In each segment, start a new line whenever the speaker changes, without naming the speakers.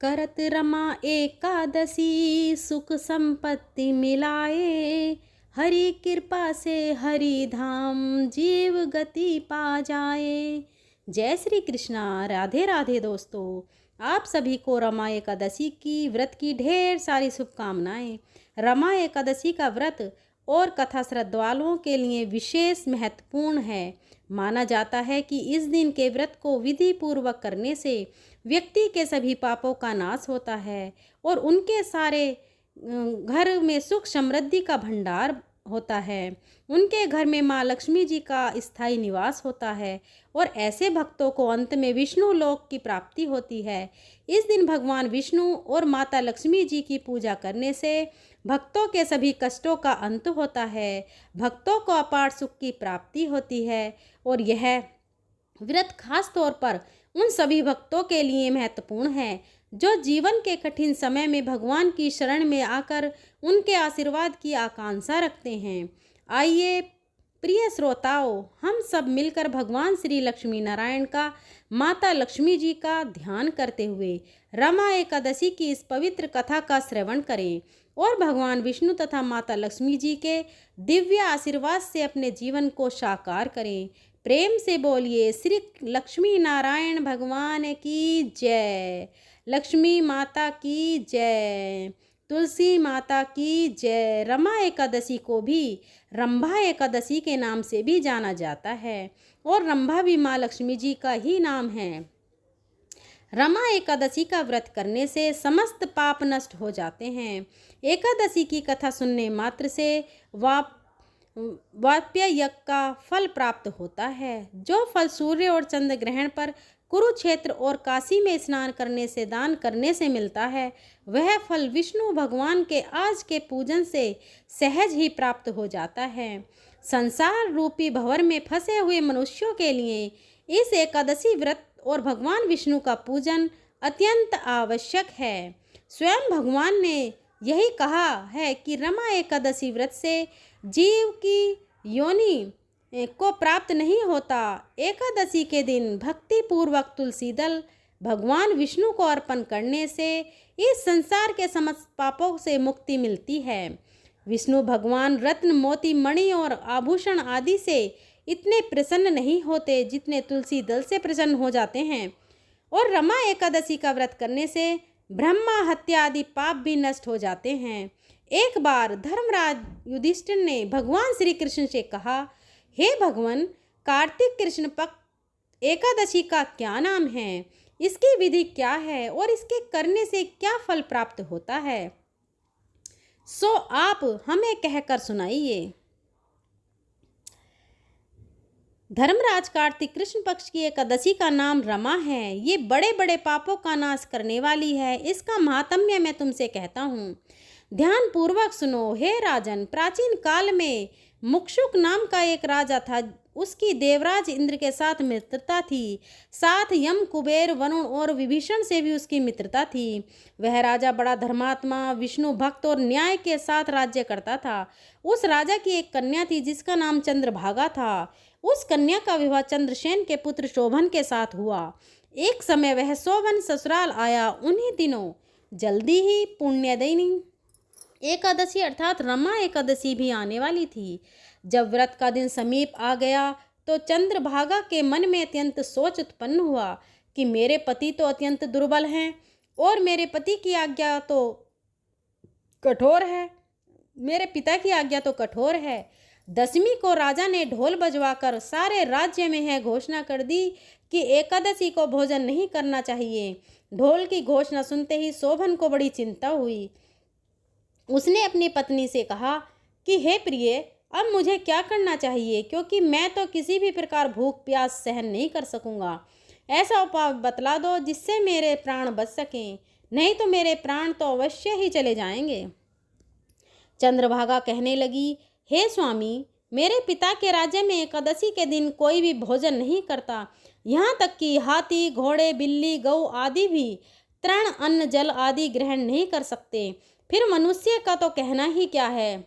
करत रमा एकादशी सुख संपत्ति मिलाए। हरि कृपा से हरि धाम जीव गति पा जाए। जय श्री कृष्णा। राधे राधे दोस्तों, आप सभी को रमा एकादशी की व्रत की ढेर सारी शुभकामनाएं। रमा एकादशी का व्रत और कथा श्रद्धालुओं के लिए विशेष महत्वपूर्ण है। माना जाता है कि इस दिन के व्रत को विधि पूर्वक करने से व्यक्ति के सभी पापों का नाश होता है और उनके सारे घर में सुख समृद्धि का भंडार होता है। उनके घर में माँ लक्ष्मी जी का स्थायी निवास होता है और ऐसे भक्तों को अंत में विष्णु लोक की प्राप्ति होती है। इस दिन भगवान विष्णु और माता लक्ष्मी जी की पूजा करने से भक्तों के सभी कष्टों का अंत होता है, भक्तों को अपार सुख की प्राप्ति होती है। और यह व्रत खास तौर पर उन सभी भक्तों के लिए महत्वपूर्ण है जो जीवन के कठिन समय में भगवान की शरण में आकर उनके आशीर्वाद की आकांक्षा रखते हैं। आइए प्रिय श्रोताओं, हम सब मिलकर भगवान श्री लक्ष्मी नारायण का माता लक्ष्मी जी का ध्यान करते हुए रमा एकादशी की इस पवित्र कथा का श्रवण करें और भगवान विष्णु तथा माता लक्ष्मी जी के दिव्य आशीर्वाद से अपने जीवन को साकार करें। प्रेम से बोलिए श्री लक्ष्मी नारायण भगवान की जय, लक्ष्मी माता की जय, तुलसी माता की जय। रमा एकादशी को भी रंभा एकादशी के नाम से भी जाना जाता है और रंभा भी माँ लक्ष्मी जी का ही नाम है। रमा एकादशी का व्रत करने से समस्त पाप नष्ट हो जाते हैं। एकादशी की कथा सुनने मात्र से वाप्य यज्ञ का फल प्राप्त होता है। जो फल सूर्य और चंद्र ग्रहण पर कुरुक्षेत्र और काशी में स्नान करने से दान करने से मिलता है, वह फल विष्णु भगवान के आज के पूजन से सहज ही प्राप्त हो जाता है। संसार रूपी भंवर में फंसे हुए मनुष्यों के लिए इस एकादशी व्रत और भगवान विष्णु का पूजन अत्यंत आवश्यक है। स्वयं भगवान ने यही कहा है कि रमा एकादशी व्रत से जीव की योनि को प्राप्त नहीं होता। एकादशी के दिन भक्ति पूर्वक तुलसी दल भगवान विष्णु को अर्पण करने से इस संसार के समस्त पापों से मुक्ति मिलती है। विष्णु भगवान रत्न मोती मणि और आभूषण आदि से इतने प्रसन्न नहीं होते जितने तुलसी दल से प्रसन्न हो जाते हैं। और रमा एकादशी का व्रत करने से ब्रह्मा हत्या आदि पाप भी नष्ट हो जाते हैं। एक बार धर्मराज युधिष्ठिर ने भगवान श्री कृष्ण से कहा, हे भगवान, कार्तिक कृष्ण पक्ष एकादशी का क्या नाम है, इसकी विधि क्या है और इसके करने से क्या फल प्राप्त होता है, सो आप हमें कहकर सुनाइए। धर्मराज, कार्तिक कृष्ण पक्ष की एकादशी का नाम रमा है। ये बड़े बड़े पापों का नाश करने वाली है। इसका महात्म्य मैं तुमसे कहता हूँ, ध्यान पूर्वक सुनो। हे राजन, प्राचीन काल में मुक्षुक नाम का एक राजा था। उसकी देवराज इंद्र के साथ मित्रता थी, साथ यम, कुबेर, वरुण और विभीषण से भी उसकी मित्रता थी। वह राजा बड़ा धर्मात्मा, विष्णु भक्त और न्याय के साथ राज्य करता था। उस राजा की एक कन्या थी जिसका नाम चंद्रभागा था। उस कन्या का विवाह चंद्रसेन के पुत्र शोभन के साथ हुआ। एक समय वह शोभन ससुराल आया। उन्हीं दिनों जल्दी ही पुण्यदिनी एकादशी अर्थात रमा एकादशी भी आने वाली थी। जब व्रत का दिन समीप आ गया तो चंद्रभागा के मन में अत्यंत सोच उत्पन्न हुआ कि मेरे पति तो अत्यंत दुर्बल हैं और मेरे पति की आज्ञा तो कठोर है, मेरे पिता की आज्ञा तो कठोर है। दशमी को राजा ने ढोल बजवाकर सारे राज्य में यह घोषणा कर दी कि एकादशी को भोजन नहीं करना चाहिए। ढोल की घोषणा सुनते ही शोभन को बड़ी चिंता हुई। उसने अपनी पत्नी से कहा कि हे प्रिय, अब मुझे क्या करना चाहिए, क्योंकि मैं तो किसी भी प्रकार भूख प्यास सहन नहीं कर सकूंगा। ऐसा उपाय बतला दो जिससे मेरे प्राण बच सकें, नहीं तो मेरे प्राण तो अवश्य ही चले जाएंगे। चंद्रभागा कहने लगी, हे स्वामी, मेरे पिता के राज्य में एकादशी के दिन कोई भी भोजन नहीं करता। यहाँ तक कि हाथी, घोड़े, बिल्ली, गऊ आदि भी तृण, अन्न, जल आदि ग्रहण नहीं कर सकते। फिर मनुष्य का तो कहना ही क्या है।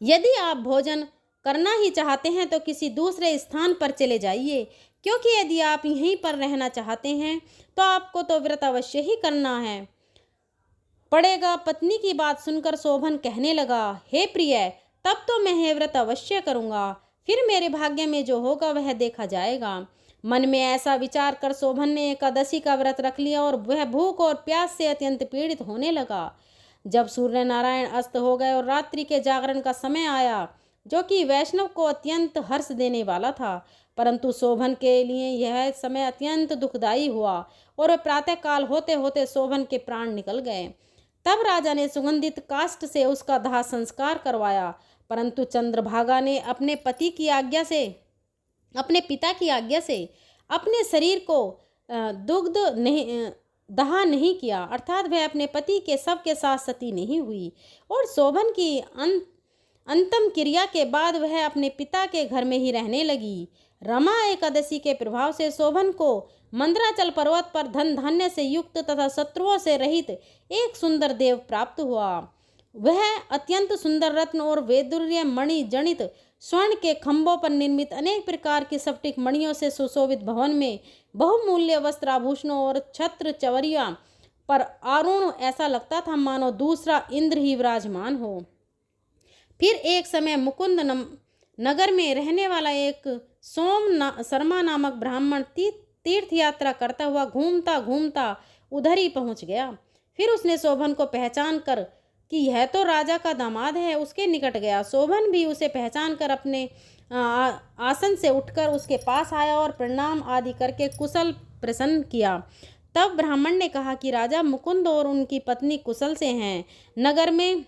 यदि आप भोजन करना ही चाहते हैं तो किसी दूसरे स्थान पर चले जाइए, क्योंकि यदि आप यहीं पर रहना चाहते हैं तो आपको तो व्रत अवश्य ही करना है पड़ेगा। पत्नी की बात सुनकर शोभन कहने लगा, हे प्रिय, तब तो मैं यह व्रत अवश्य करूँगा, फिर मेरे भाग्य में जो होगा वह देखा जाएगा। मन में ऐसा विचार कर शोभन ने एकादशी का व्रत रख लिया और वह भूख और प्यास से अत्यंत पीड़ित होने लगा। जब सूर्य नारायण अस्त हो गए और रात्रि के जागरण का समय आया, जो कि वैष्णव को अत्यंत हर्ष देने वाला था, परंतु शोभन के लिए यह समय अत्यंत दुखदायी हुआ और प्रातःकाल होते होते शोभन के प्राण निकल गए। तब राजा ने सुगंधित काष्ठ से उसका दाह संस्कार करवाया, परंतु चंद्रभागा ने अपने पिता की आज्ञा से अपने शरीर को दुग्ध नहीं दाह नहीं किया, अर्थात वह अपने पति के शव के साथ सती नहीं हुई। और शोभन की अंतिम क्रिया के बाद वह अपने पिता के घर में ही रहने लगी। रमा एकादशी के प्रभाव से शोभन को मंदराचल पर्वत पर धन धान्य से युक्त तथा शत्रुओं से रहित एक सुंदर देव प्राप्त हुआ। वह अत्यंत सुंदर रत्न और वैदुर्य मणि जनित स्वर्ण के खंभों पर निर्मित अनेक प्रकार की स्फटिक मणियों से सुशोभित भवन में बहुमूल्य वस्त्राभूषणों और छत्र चवरिया पर आरूढ़ ऐसा लगता था मानो दूसरा इंद्र ही विराजमान हो। फिर एक समय मुकुंद नगर में रहने वाला एक शर्मा नामक ब्राह्मण तीर्थ यात्रा करता हुआ घूमता घूमता उधर ही पहुंच गया। फिर उसने शोभन को पहचान कर कि यह तो राजा का दामाद है, उसके निकट गया। शोभन भी उसे पहचान कर अपने आसन से उठकर उसके पास आया और प्रणाम आदि करके कुशल प्रसन्न किया। तब ब्राह्मण ने कहा कि राजा मुकुंद और उनकी पत्नी कुशल से हैं, नगर में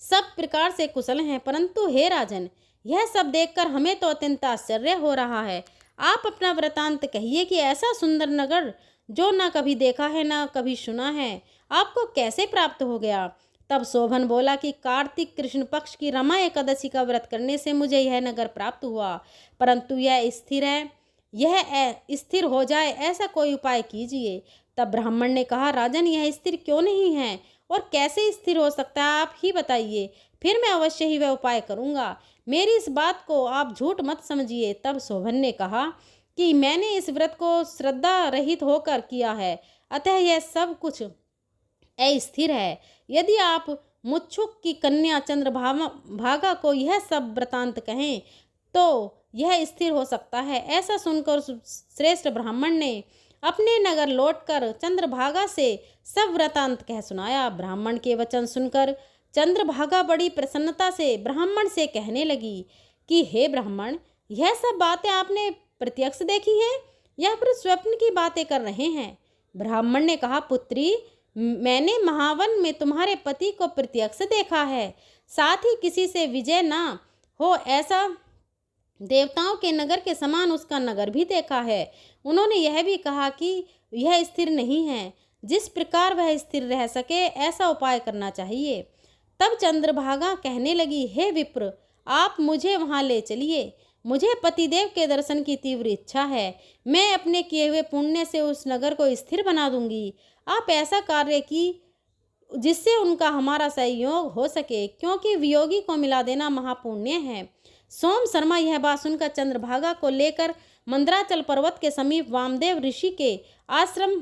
सब प्रकार से कुशल हैं, परंतु हे राजन, यह सब देखकर हमें तो अत्यंत आश्चर्य हो रहा है। आप अपना वृतांत कहिए कि ऐसा सुंदर नगर जो ना कभी देखा है ना कभी सुना है, आपको कैसे प्राप्त हो गया। तब शोभन बोला कि कार्तिक कृष्ण पक्ष की रमा एकादशी का व्रत करने से मुझे यह नगर प्राप्त हुआ, परंतु यह स्थिर है, यह स्थिर हो जाए ऐसा कोई उपाय कीजिए। तब ब्राह्मण ने कहा, राजन, यह स्थिर क्यों नहीं है और कैसे स्थिर हो सकता है, आप ही बताइए, फिर मैं अवश्य ही वह उपाय करूँगा। मेरी इस बात को आप झूठ मत समझिए। तब शोभन ने कहा कि मैंने इस व्रत को श्रद्धा रहित होकर किया है, अतः यह सब कुछ अस्थिर है। यदि आप मुच्छुक की कन्या चंद्रभागा को यह सब वृतांत कहें तो यह स्थिर हो सकता है। ऐसा सुनकर श्रेष्ठ ब्राह्मण ने अपने नगर लौटकर चंद्रभागा से सब वृतांत कह सुनाया। ब्राह्मण के वचन सुनकर चंद्रभागा बड़ी प्रसन्नता से ब्राह्मण से कहने लगी कि हे ब्राह्मण, यह सब बातें आपने प्रत्यक्ष देखी हैं या फिर स्वप्न की बातें कर रहे हैं। ब्राह्मण ने कहा, पुत्री, मैंने महावन में तुम्हारे पति को प्रत्यक्ष देखा है, साथ ही किसी से विजय ना हो ऐसा देवताओं के नगर के समान उसका नगर भी देखा है। उन्होंने यह भी कहा कि यह स्थिर नहीं है, जिस प्रकार वह स्थिर रह सके ऐसा उपाय करना चाहिए। तब चंद्रभागा कहने लगी, हे विप्र, आप मुझे वहाँ ले चलिए, मुझे पतिदेव के दर्शन की तीव्र इच्छा है। मैं अपने किए हुए पुण्य से उस नगर को स्थिर बना दूंगी। आप ऐसा कार्य की जिससे उनका हमारा सहयोग हो सके, क्योंकि वियोगी को मिला देना महापुण्य है। सोम शर्मा यह बात सुनकर चंद्रभागा को लेकर मंदराचल पर्वत के समीप वामदेव ऋषि के आश्रम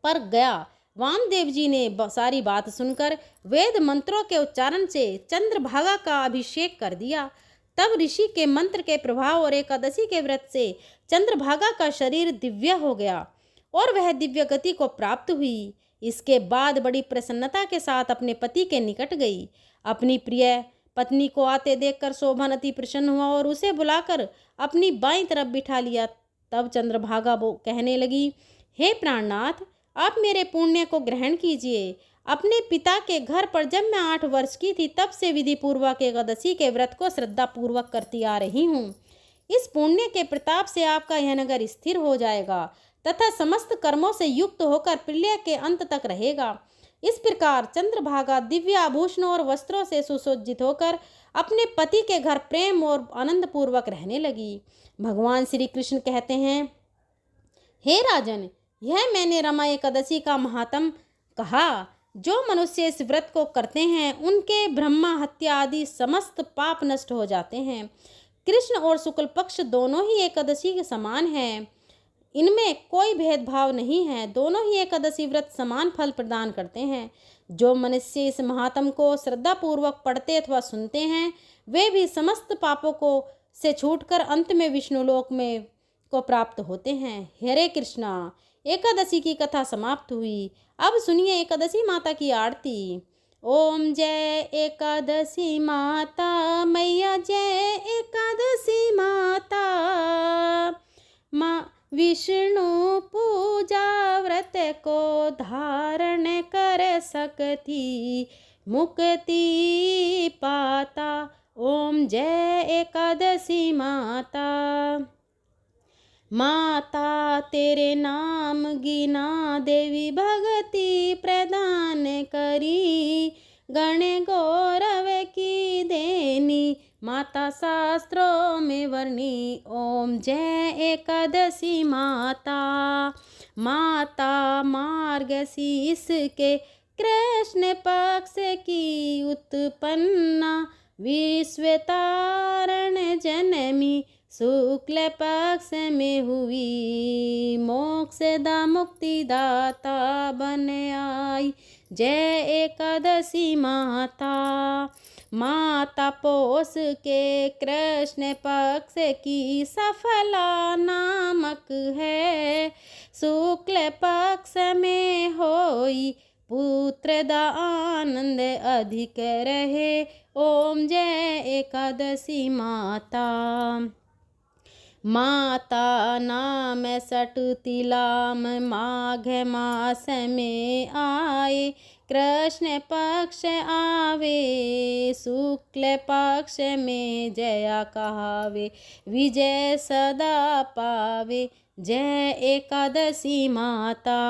पर गया। वामदेव जी ने सारी बात सुनकर वेद मंत्रों के उच्चारण से चंद्रभागा का अभिषेक कर दिया। तब ऋषि के मंत्र के प्रभाव और एकादशी के व्रत से चंद्रभागा का शरीर दिव्य हो गया और वह दिव्य गति को प्राप्त हुई। इसके बाद बड़ी प्रसन्नता के साथ अपने पति के निकट गई। अपनी प्रिय पत्नी को आते देखकर शोभन अति प्रसन्न हुआ और उसे बुलाकर अपनी बाईं तरफ बिठा लिया। तब चंद्रभागा कहने लगी, हे प्राणनाथ, आप मेरे पुण्य को ग्रहण कीजिए। अपने पिता के घर पर जब मैं 8 वर्ष की थी तब से विधि पूर्वक एकादशी के व्रत को श्रद्धा पूर्वक करती आ रही हूँ। इस पुण्य के प्रताप से आपका यह नगर स्थिर हो जाएगा तथा समस्त कर्मों से युक्त होकर प्रलय के अंत तक रहेगा। इस प्रकार चंद्रभागा दिव्य आभूषणों और वस्त्रों से सुसज्जित होकर अपने पति के घर प्रेम और आनंद पूर्वक रहने लगी। भगवान श्री कृष्ण कहते हैं, हे राजन, यह मैंने रमा एकादशी का महात्म कहा। जो मनुष्य इस व्रत को करते हैं उनके ब्रह्मा हत्या आदि समस्त पाप नष्ट हो जाते हैं। कृष्ण और शुक्ल पक्ष दोनों ही एकादशी के समान हैं, इनमें कोई भेदभाव नहीं है। दोनों ही एकादशी व्रत समान फल प्रदान करते हैं। जो मनुष्य इस महात्म को श्रद्धापूर्वक पढ़ते अथवा सुनते हैं, वे भी समस्त पापों को से छूटकर अंत में विष्णुलोक में को प्राप्त होते हैं। हरे कृष्णा। एकादशी की कथा समाप्त हुई। अब सुनिए एकादशी माता की आरती। ओम जय एकादशी माता मैया, जय एकादशी माता। माँ विष्णु पूजा व्रत को धारण कर सकती, मुक्ति पाता। ओम जय एकादशी माता। माता तेरे नाम गिना देवी भक्ति प्रदान करी, गण गौरव की देनी माता शास्त्रों में वर्णी। ओम जय एकादशी माता। माता मार्गशीर्ष के कृष्ण पक्ष की उत्पन्ना, विश्वतारण जनमी शुक्ल पक्ष में हुई, मोक्षदा मुक्तिदाता बन आई। जय एकादशी माता। माता पोष के कृष्ण पक्ष की सफला नामक है, शुक्ल पक्ष में होई पुत्र दा आनंद अधिक रहे। ओम जय एकादशी माता। माता नाम सट तिलाम माघ मास में आए, कृष्ण पक्ष आवे शुक्ल पक्ष में जया कहावे, विजय सदा पावे। जय एकादशी माता।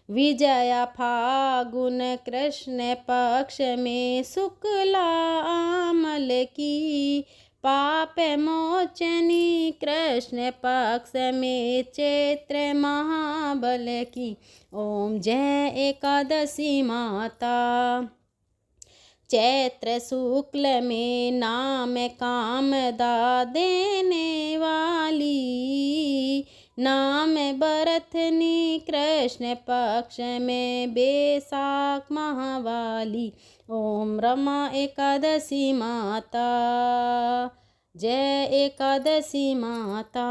विजया फागुन कृष्ण पक्ष में शुक्ला आमल की, पाप मोचनी कृष्ण पक्ष में चैत्र महाबल की। ओम जय एकादशी माता। चैत्र शुक्ल में नाम कामदा देने वाली, नाम बरथनी कृष्ण पक्ष में बैसाख महावाली। ओम रमा एकादशी माता। जय एकादशी माता।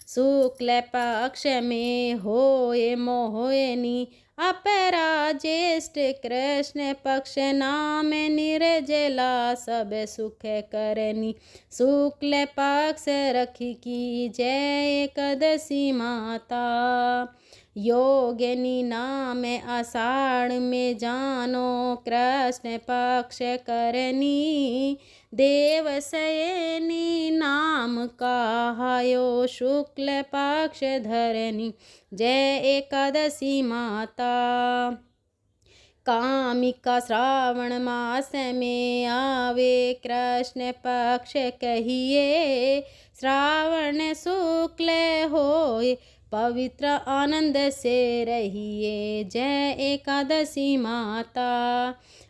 शुक्ल पक्ष में होए मोहिनी, अपरा ज्येष्ठ कृष्ण पक्ष नाम निर्जला सब सुख करनी, शुक्ल पक्ष रखी की। जय एकादशी माता। योगिनी नाम आषाढ़ में जानो, कृष्ण पक्ष करनी, देवशयनी नाम कहायो, शुक्ल पक्ष धरनी। जय एकादशी माता। कामिका श्रावण मास में आवे, कृष्ण पक्ष कहिए, श्रावण शुक्ल होए पवित्र आनंद से रहिए। जय एकादशी माता।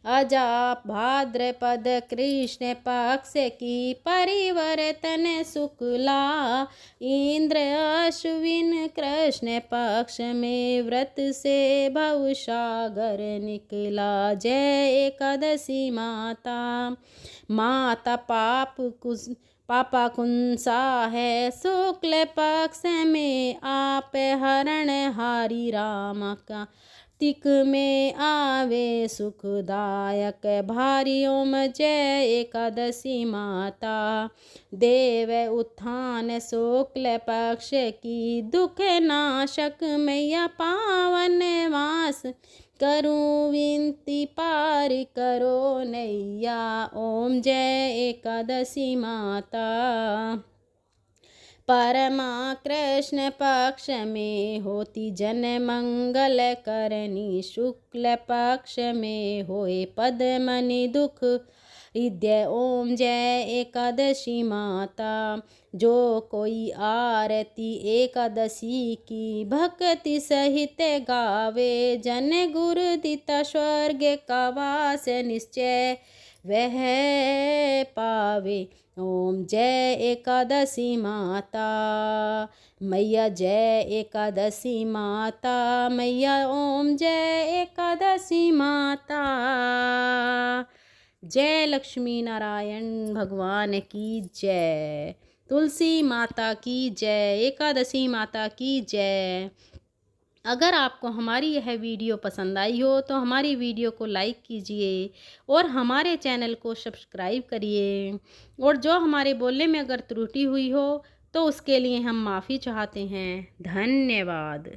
अजा भाद्रपद कृष्ण पक्ष की परिवर्तन शुक्ला, इंद्र अश्विन कृष्ण पक्ष में व्रत से भवसागर निकला। जय एकादशी माता। माता पापा कुंसा है, शुक्ल पक्ष में आप हरण हारी राम का, तिक में आवे सुखदायक भारी। ओम जय एकादशी माता। देव उत्थान शुक्ल पक्ष की, दुख नाशक मैया पावन वास, करूं विनती पार करो नैया। ओम जय एकादशी माता। परमा कृष्ण पक्ष में होती जन मंगल करनी, शुक्ल पक्ष में होए पद्मनि दुख हृदय। ओम जय एकादशी माता। जो कोई आरती एकादशी की भक्ति सहित गावे, जन गुरु दिता स्वर्ग का वास निश्चय। वह पावे। ओम जय एकादशी माता मैया, जय एकादशी माता मैया, ओम जय एकादशी माता। जय लक्ष्मी नारायण भगवान की जय, तुलसी माता की जय, एकादशी माता की जय। अगर आपको हमारी यह वीडियो पसंद आई हो तो हमारी वीडियो को लाइक कीजिए और हमारे चैनल को सब्सक्राइब करिए। और जो हमारे बोलने में अगर त्रुटि हुई हो तो उसके लिए हम माफ़ी चाहते हैं। धन्यवाद।